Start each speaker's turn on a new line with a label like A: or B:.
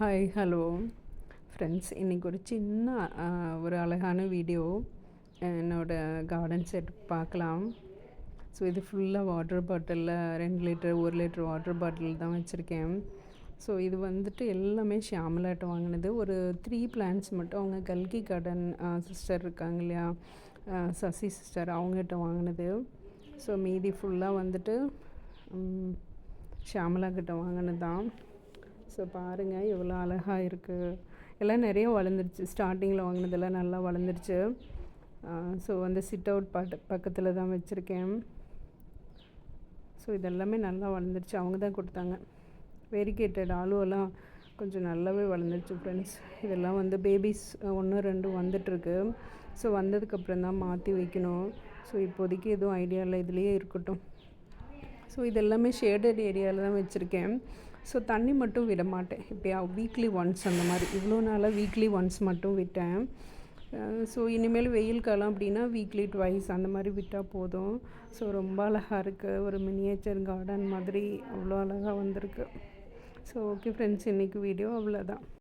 A: Hi hello friends, இன்றைக்கி ஒரு சின்ன ஒரு அழகான வீடியோ. என்னோடய கார்டன் செட் பார்க்கலாம். ஸோ இது ஃபுல்லாக வாட்டர் பாட்டிலில் 2 லிட்டர் 1 லிட்டர் வாட்டர் பாட்டில் தான் வச்சுருக்கேன். ஸோ இது வந்துட்டு எல்லாமே ஷியாமலாட்ட வாங்கினது. ஒரு 3 பிளான்ட்ஸ் மட்டும் அவங்க கல்கி கார்டன் சிஸ்டர் இருக்காங்க இல்லையா, சசி சிஸ்டர், அவங்ககிட்ட வாங்கினது. ஸோ மீதி ஃபுல்லாக வந்துட்டு ஷியாமலா கிட்ட வாங்கினது தான். ஸோ பாருங்கள் எவ்வளோ அழகாக இருக்குது. எல்லாம் நிறைய வளர்ந்துருச்சு. ஸ்டார்டிங்கில் வாங்கினதெல்லாம் நல்லா வளர்ந்துருச்சு. ஸோ வந்து சிட் அவுட் பக்கத்தில் தான் வச்சுருக்கேன். ஸோ இதெல்லாமே நல்லா வளர்ந்துருச்சு. அவங்க தான் கொடுத்தாங்க. வெரிகேட்டட் ஆலுவெல்லாம் கொஞ்சம் நல்லாவே வளர்ந்துருச்சு ஃப்ரெண்ட்ஸ். இதெல்லாம் வந்து பேபிஸ் 1 2 வந்துட்டுருக்கு. ஸோ வந்ததுக்கப்புறம் தான் மாற்றி வைக்கணும். ஸோ இப்போதைக்கு எதுவும் ஐடியா இல்லை, இதுலேயே இருக்கட்டும். ஸோ இதெல்லாமே ஷேடட் ஏரியாவில் தான் வச்சுருக்கேன். ஸோ தண்ணி மட்டும் விட மாட்டேன். இப்போயா வீக்லி ஒன்ஸ் அந்த மாதிரி. இவ்வளோ நாளாக வீக்லி ஒன்ஸ் மட்டும் விட்டேன். ஸோ இனிமேல் வெயில் காலம் அப்படின்னா வீக்லி ட்வைஸ் அந்த மாதிரி விட்டால் போதும். ஸோ ரொம்ப அழகாக இருக்குது. ஒரு மினியேச்சர் கார்டன் மாதிரி அவ்வளோ அழகாக வந்திருக்கு. ஸோ ஓகே ஃப்ரெண்ட்ஸ், இன்றைக்கி வீடியோ அவ்வளோதான்.